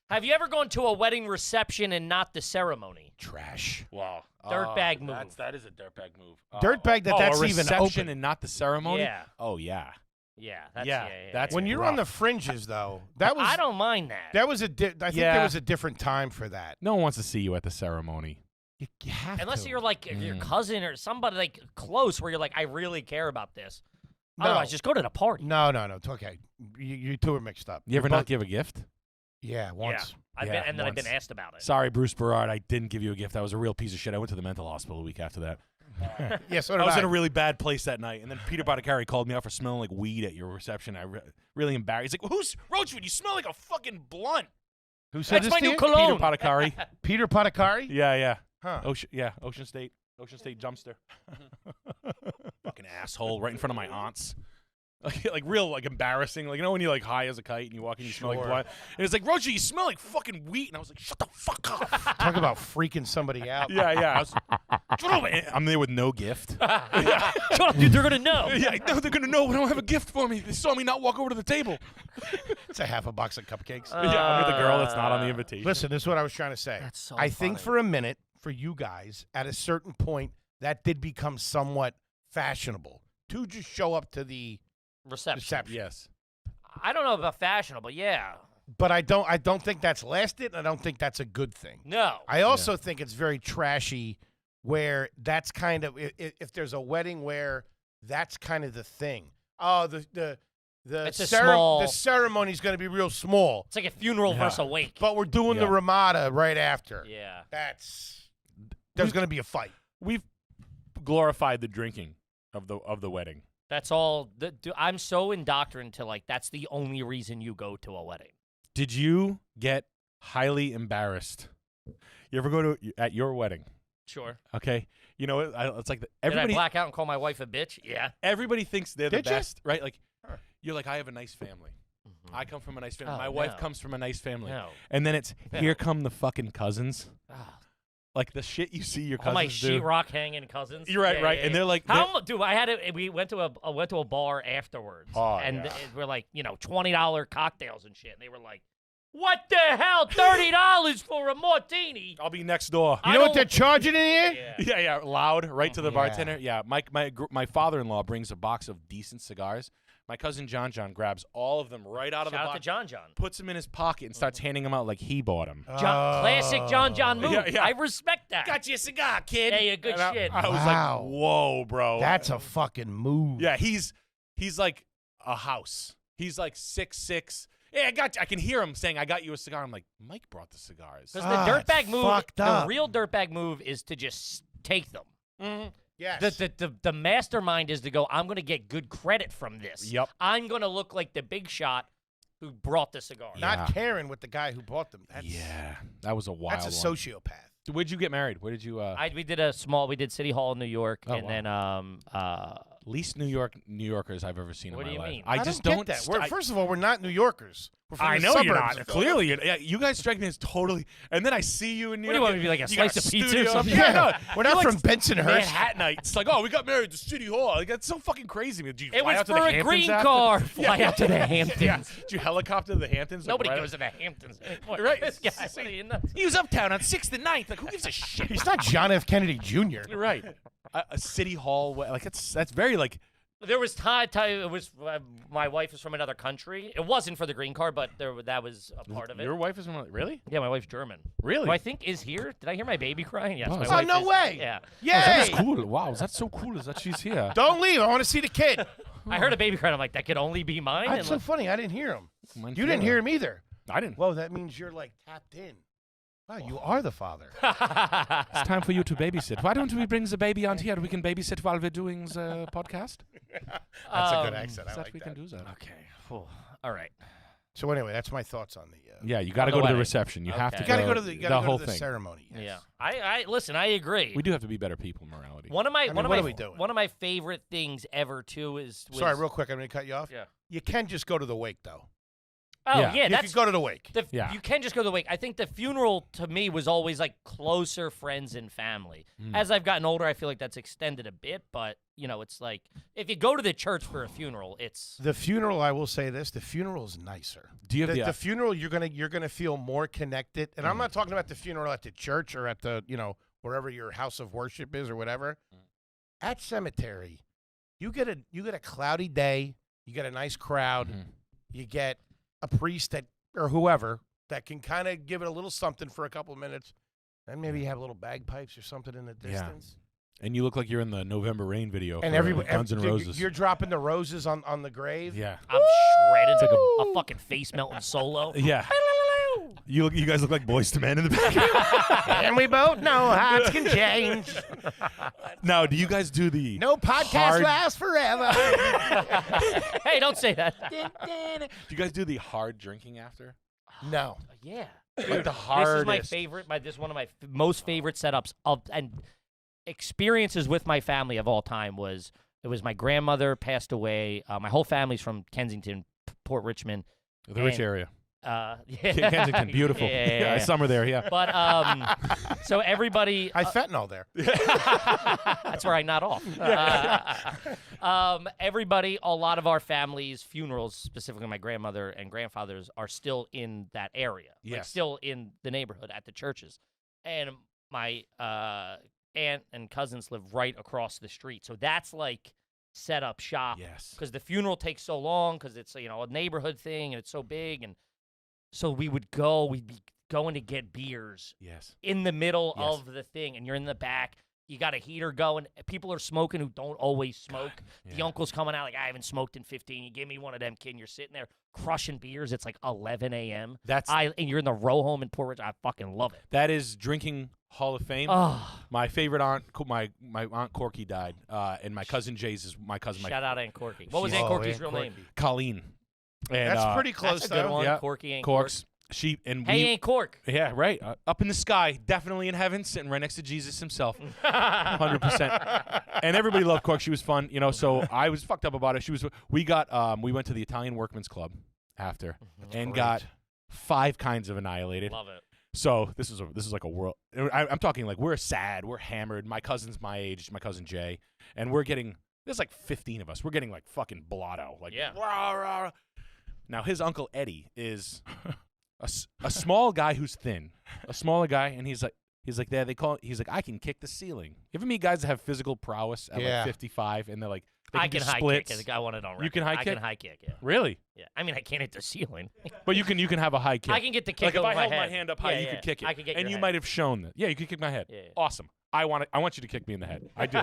Have you ever gone to a wedding reception and not the ceremony? Trash. Wow. Dirtbag move. That is a dirtbag move. Dirtbag that's a even reception open. and not the ceremony? Yeah. Oh, yeah. Yeah. That's, Yeah, that's When you're rough. on the fringes, though, that was I don't mind that. that was I think Yeah. there was a different time for that. No one wants to see you at the ceremony. You have Unless to. you're like your cousin or somebody like close where you're like, I really care about this. No. Otherwise, just go to the party. No, it's okay. You two are mixed up. You ever You're not both- give a gift? Yeah, once. I've Yeah, been once. asked about it. Sorry, Bruce Berard, I didn't give you a gift. I was a real piece of shit. I went to the mental hospital a week after that. Yeah, so I did was I. in a really bad place that night, and then Peter Boticari called me out for smelling like weed at your reception. I really embarrassed. He's like, "Who's Rochefort? You smell like a fucking blunt." Who said That's this my to new you? cologne. Peter Boticari. Peter Poticari? Yeah. Huh. Ocean State dumpster. Fucking asshole, right in front of my aunts. Like real, like embarrassing. Like, you know when you're like high as a kite and you walk in, you smell like Sure. blood. And it's like, Roger, you smell like fucking wheat. And I was like, shut the fuck up. Talk about freaking somebody out. yeah. I was, shut up. And I'm there with no gift. Shut up, dude. They're gonna know. Yeah, no, they're gonna know. They don't have a gift for me. They saw me not walk over to the table. It's a half a box of cupcakes. Yeah, I'm with the girl that's not on the invitation. Listen, this is what I was trying to say. That's so I think funny. for a minute, for you guys, at a certain point, that did become somewhat fashionable to just show up to the reception. Yes. I don't know about fashionable. Yeah. But I don't think that's lasted. I don't think that's a good thing. No. I also think it's very trashy where that's kind of if there's a wedding where that's kind of the thing. Oh, the It's a small- the ceremony's going to be real small, It's like a funeral versus a wake. but we're doing the Yeah. Ramada right after. Yeah. There's going to be a fight. We've glorified the drinking of the wedding. That's all. I'm so indoctrined to like that's the only reason you go to a wedding. Did you get highly embarrassed? You ever go to at your wedding? Sure. Okay, you know it's like Did everybody. I black out and call my wife a bitch? Yeah. Everybody thinks they're the Did you? best, right? Like you're like, I have a nice family. I come from a nice family. Oh, My wife no. comes from a nice family. No. And then it's No. here come the fucking cousins. Ah. Like the shit you see your All my cousins do. sheetrock hanging cousins. You're right, Yeah, right. yeah, And yeah. they're like, Dude, I had it. We went to a bar afterwards, Oh, and yeah. we're like, $20 cocktails and shit. And they were like, "What the hell? $30 for a martini?" I'll be next door. You know what they're charging in here? Yeah. Yeah, loud, right to the Yeah. bartender. Yeah, my father-in-law brings a box of decent cigars. My cousin John grabs all of them right out of the Shout out box, to John. puts them in his pocket, and starts handing them out like he bought them. Classic John move. Yeah. I respect that. Got you a cigar, kid. Yeah, yeah, good And shit. I was Wow. like, whoa, bro. That's a fucking move. Yeah, he's like a house. He's like 6'6". Yeah, I can hear him saying, "I got you a cigar." I'm like, Mike brought the cigars. Because Ah, the it's dirtbag move, fucked the up. real dirtbag move is to just take them. Yes. The mastermind is to go, I'm going to get good credit from this. Yep. I'm going to look like the big shot who brought the cigar. Yeah. Not caring with the guy who bought them. That's, Yeah, that was a wild That's a one. sociopath. So where'd you get married? Where did you? We did City Hall in New York, Oh, and then Least New Yorkers I've ever seen What in do my you life. mean? I just don't don't. get that. First of all, we're not New Yorkers. We're from I the know you're suburbs not. of Clearly, yeah, you guys strike me as totally. And then I see you in New What do you York. want me to be, like a you got slice of pizza or studio. something? Yeah, no, We're you're not like from Bensonhurst. Manhattanite. It's like, oh, we got married at the City Hall. Like, that's so fucking crazy. Did you it fly was out to for the a Hamptons green after? car. Fly out to the Hamptons. Yeah. Did you helicopter to the Hamptons? Nobody like, goes to the Hamptons anymore. Right. This guy, what are you nuts? He was uptown on 6th and 9th. Like, who gives a shit? He's not John F. Kennedy Jr. Right. A City Hall. Like, that's very, like, There was it was my wife is from another country. It wasn't for the green card, but that was a part of it. your wife is from, really? Yeah, my wife's German. Really? Who I think is here. Did I hear my baby crying? Yes. Oh, my oh, wife no is- way. Yeah. That Yay! is cool. Wow, that's so cool is that she's here. Don't leave. I want to see the kid. I heard a baby crying. I'm like, that could only be mine. That's And so like, funny. I didn't hear him. Mine You didn't too. hear him either. I didn't. Well, that means you're like tapped in. Wow, you are the father. It's time for you to babysit. Why don't we bring the baby on here? We can babysit while we're doing the podcast. That's a good accent. I That like we that. can do that. okay. Whew. All right. So anyway, that's my thoughts on the. Yeah, you got to the go to the wedding. reception. You have Okay. to You gotta go go to the. You gotta go whole to the thing. ceremony. Yes. Yeah. I listen. I agree. We do have to be better people, morality. One of my mean, one of what my are we doing? one of my favorite things ever too is Sorry, real quick. I'm gonna cut you off. Yeah. You can just go to the wake though. Oh Yeah. yeah, You that's could go to the wake. Yeah. You can just go to the wake. I think the funeral to me was always like closer friends and family. As I've gotten older, I feel like that's extended a bit, but it's like if you go to the church for a funeral, it's The funeral, I will say this: the funeral is nicer. Do you have The funeral, you're gonna feel more connected. And I'm not talking about the funeral at the church or at the wherever your house of worship is or whatever. At cemetery, you get a cloudy day. You get a nice crowd. You get a priest or whoever that can kind of give it a little something for a couple of minutes. Then maybe you have little bagpipes or something in the distance. And you look like you're in the November Rain video And for everybody, Guns N' Roses. you're dropping the roses on the grave. Yeah. I'm shredded. It's like a fucking face melting solo. Yeah. You guys look like Boyz II Men in the back. And we both know hearts can change. Now, do you guys do the No podcast hard- lasts forever. Hey, don't say that. Do you guys do the hard drinking after? No. Yeah. Like the This hardest. is my favorite. This is one of my most favorite setups and experiences with my family of all time. It was my grandmother passed away. My whole family's from Kensington, Port Richmond. The rich and- area. Yeah. Kensington, beautiful. Yeah. I summer there, yeah. But so everybody, I fentanyl there. that's where I nod off. Everybody, a lot of our families' funerals, specifically my grandmother and grandfather's, are still in that area. Like Yes. still in the neighborhood at the churches. And my aunt and cousins live right across the street. So that's like set up shop. Yes. Because the funeral takes so long because it's a neighborhood thing and it's so big. And so we'd be going to get beers Yes. in the middle Yes. of the thing, and you're in the back. You got a heater going. People are smoking who don't always smoke. The yeah. uncle's coming out like, I haven't smoked in 15. You give me one of them, kid. And you're sitting there crushing beers. It's like 11 a.m. And you're in the row home in Port Richmond. I fucking love it. That is drinking Hall of Fame. Oh, My favorite aunt, my aunt Corky died, and my cousin Jay's is my cousin. shout out Aunt Corky. What was She's- Aunt Corky's Aunt real Corky. name? Colleen. And, That's pretty close, That's a good though. one. Yeah. Corky Aunt Corks. She and Hey, we. Aunt Cork. Yeah, right. Up in the sky, definitely in heaven, sitting right next to Jesus himself, 100%. And everybody loved Cork. She was fun, So I was fucked up about it. We went to the Italian Workmen's Club after, and great. got 5 kinds of annihilated. Love it. So this is like a world. I'm talking like we're sad, we're hammered. My cousin's my age, my cousin Jay, and there's like 15 of us. We're getting like fucking blotto, like Yeah. rah, rah. Now his uncle Eddie is a small guy who's thin, a smaller guy, and he's like there. He's like I can kick the ceiling. You ever meet guys that have physical prowess at Yeah. like 55, and they're like they I can can do high splits. kick. I want it on record. You can high I kick? can high kick, yeah. Really? Yeah. I mean, I can't hit the ceiling. But you can have a high kick. I can get the kick Like if over I held my my head. hand up high, Yeah, you yeah. could kick it. I could get and your you head. might have shown that. Yeah, you could kick my head. Yeah, yeah. Awesome. I want you to kick me in the head. I do.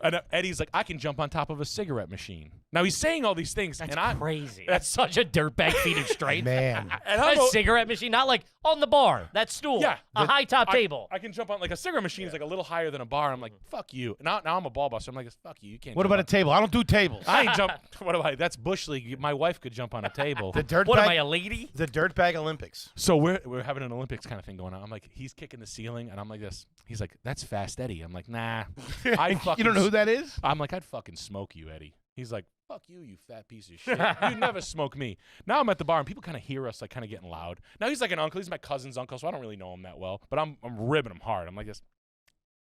And Eddie's like, I can jump on top of a cigarette machine. Now he's saying all these things, That's and I crazy. That's such a dirtbag feet of strength. Man. and A I'm a- cigarette machine, not like on the bar. That stool. Yeah, A high top I- table. I can jump on like a cigarette machine is like a little higher than a bar. I'm like, fuck you. Now I'm a ball buster. I'm like, fuck you. You can't. What jump about a on- table? I don't do tables. I ain't jump. What do I? That's bush league. My wife could jump on a table. The dirtbag. What am I, a lady? The dirtbag Olympics. So we're having an Olympics kind of thing going on. I'm like, he's kicking the ceiling, and I'm like this. He's like, that's Fast Eddie. I'm like, nah. I fucking You don't know who that is? I'm like, I'd fucking smoke you, Eddie. He's like, fuck you, you fat piece of shit. You'd never smoke me. Now I'm at the bar, and people kind of hear us, like, kind of getting loud. Now he's like an uncle. He's my cousin's uncle, so I don't really know him that well. But I'm ribbing him hard. I'm like this.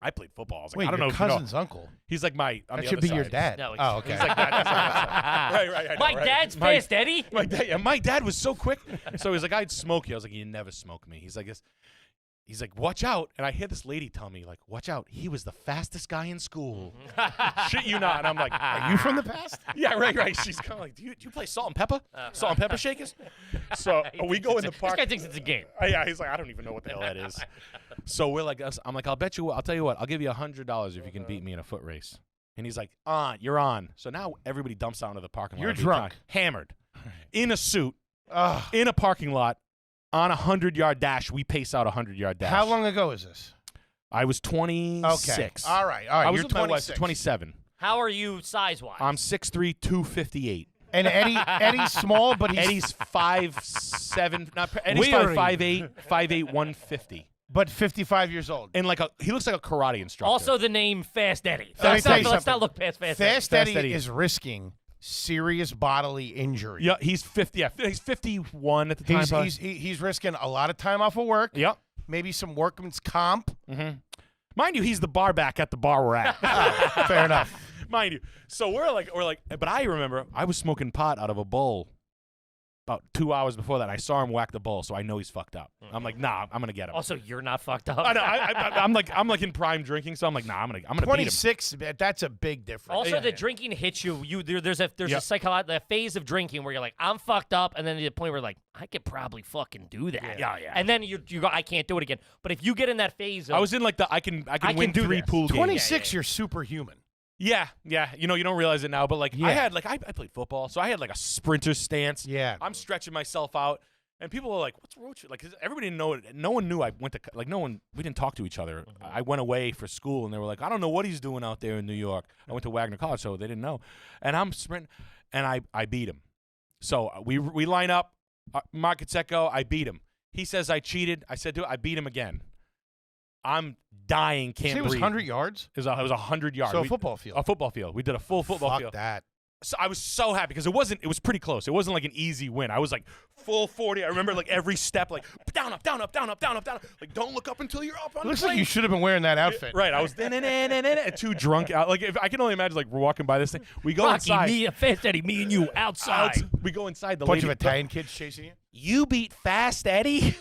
I played football. I was like, Wait, I don't know your if you know. cousin's uncle. He's like my. On That the should other be your side. dad. No, Oh, okay. He's like that. Right. I know, My right? dad's My- pissed, Eddie. My dad was so quick. So he's like, I'd smoke you. I was like, you never smoke me. He's like this. He's like, watch out. And I hear this lady tell me, like, watch out. He was the fastest guy in school. Shit you not. And I'm like, Are you from the past? yeah, right. She's kind of like, do you play salt and pepper? Salt and pepper shakers? So we go in the This park. guy thinks it's a game. Yeah, he's like, I don't even know what the hell that is. So we're like, I'm like, I'll tell you what, I'll give you $100 if you can beat me in a foot race. And he's like, you're on. So now everybody dumps out into the parking lot. You're every drunk. time, hammered, in a suit, Ugh. in a parking lot, on a 100-yard dash. We pace out a 100-yard dash. How long ago is this? I was 26. Okay. All right. I was You're with my wife, 26. 27. How are you size-wise? I'm 6'3", 258. And Eddie's small, but he's Eddie's 5'7", Eddie's Weary. 5'8", 5'8", 150. but 55 years old. And he looks like a karate instructor. also the name Fast Eddie. Let me tell you Let's not something. look past Fast Fast Eddie. Eddie is risking serious bodily injury. Yeah, he's 50. Yeah, he's 51 at the time. probably. He's risking a lot of time off of work. Yep. Maybe some workman's comp. Mm-hmm. Mind you, he's the bar back at the bar we're at. Fair enough. Mind you. So we're like, but I remember I was smoking pot out of a bowl about 2 hours before that. I saw him whack the bowl, so I know he's fucked up. I'm like, nah, I'm gonna get him. Also, you're not fucked up. I know. I'm like in prime drinking, so I'm like, nah, I'm gonna beat him. 26. That's a big difference. Also, Yeah. the drinking hits you. There's a Yep. psychological phase of drinking where you're like, I'm fucked up, and then the point where you're like, I could probably fucking do that. Yeah. And then you go, I can't do it again. But if you get in that phase of, I was in like the I can win do 3 this. pool games. 26. You're superhuman. Yeah. You know, you don't realize it now, but like Yeah. I had like I played football, so I had like a sprinter stance. Yeah. I'm stretching myself out, and people were like, "What's Rochefort?" Like, 'cause everybody didn't know it. No one knew I went to like no one. We didn't talk to each other. I went away for school, and they were like, "I don't know what he's doing out there in New York." I went to Wagner College, so they didn't know. And I'm sprinting, and I beat him. So we line up. Mark Getsecko, I beat him. He says I cheated. I said, "Dude, I beat him again." I'm dying. Can't See, it was breathe. 100 yards. It was 100 yards. So a football field. A football field. We did a full football Fuck field. that. So I was so happy because it was pretty close. It wasn't like an easy win. I was like full 40. I remember like every step, like down, up, down, up, down, up, down, up, down. Like don't look up until you're up on Looks the like plane. you should have been wearing that outfit. Right. I was too drunk out. Like if I can only imagine like we're walking by this thing. We go Rocky, inside. Fast Eddie, me and you outside. We go inside. The Bunch of lady, Italian kids chasing you. You beat Fast Eddie.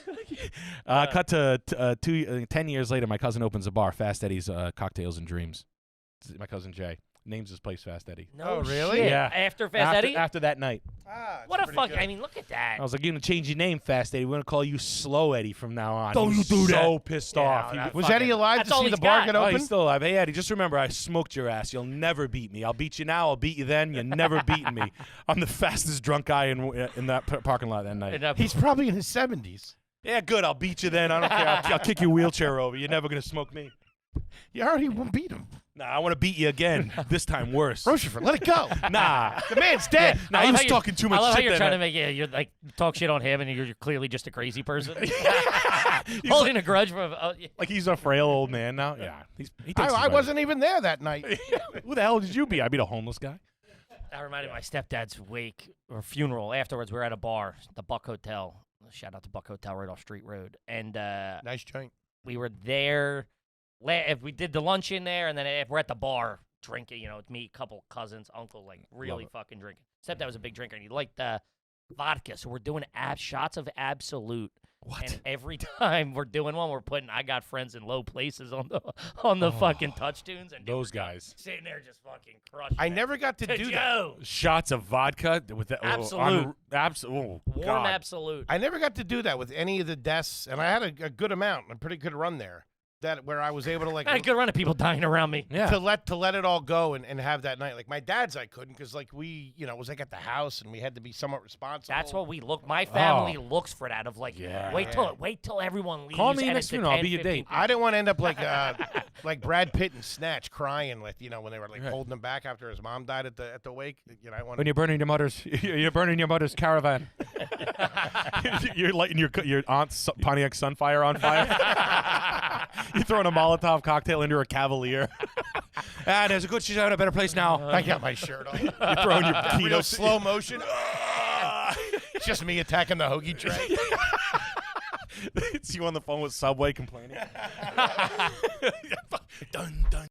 Cut to 10 years later, my cousin opens a bar, Fast Eddie's Cocktails and Dreams. My cousin Jay names his place Fast Eddie. No Oh, really? shit. Yeah. After Fast Eddie? After that night. What a fuck. I mean, look at that. I was like, you're going to change your name, Fast Eddie. We're going to call you Slow Eddie from now on. Don't He was you do that. so pissed Yeah, off. no, Was fucking- Eddie alive that's to all see the he's bar got. get Oh, open? he's still alive. Hey, Eddie, just remember, I smoked your ass. You'll never beat me. I'll beat you now. I'll beat you then. You're never beating me. I'm the fastest drunk guy in that parking lot that night. And, He's probably in his 70s. Yeah, good. I'll beat you then. I don't care. I'll kick your wheelchair over. You're never going to smoke me. You already beat him. Nah, I want to beat you again. This time worse. Rochefort, let it go. Nah. The man's dead. Nah, I he love was how you- talking too much I love how shit you're that trying to night. make you're like talk shit on him, and you're clearly just a crazy person holding a grudge from. Like he's a frail old man now. Yeah. He thinks he's I right. wasn't even there that night. Who the hell did you be? I beat a homeless guy. I reminded my stepdad's wake or funeral. Afterwards, we were at a bar, the Buck Hotel. Shout out to Buck Hotel right off Street Road, and Nice joint. we were there. If we did the lunch in there, and then if we're at the bar drinking, you know, it's me, couple cousins, uncle, like really fucking drinking. Stepdad was a big drinker, and he liked vodka, so we're doing shots of Absolute. What? And every time we're doing one, we're putting I got friends in low places on the fucking touch tunes, and Those guys. sitting there just fucking crushing. I it. never got to do that. Joe. Shots of vodka with that. Absolute. Absolute. Warm Absolute. I never got to do that with any of the deaths, and I had a good amount, a pretty good run there. That where I was able to like I had a good run of people dying around me. Yeah. to let it all go and have that night. Like my dad's, I couldn't because like we, you know, it was like at the house and we had to be somewhat responsible. That's what we look. My family looks for that. Of like, Yeah. wait till everyone leaves. Call me and next it's the funeral, I'll 10, be your 15 date. I didn't want to end up like Brad Pitt and Snatch crying with, you know, when they were like Right. holding him back after his mom died at the wake. You know, I wanted When you're burning your mother's caravan. You're lighting your aunt's Pontiac Sunfire on fire. You're throwing a Molotov cocktail into a Cavalier. There's a good. She's in a better place now. I got my shirt on. You're throwing your Real peanuts. slow motion. It's just me attacking the hoagie tray. It's you on the phone with Subway complaining. Dun dun.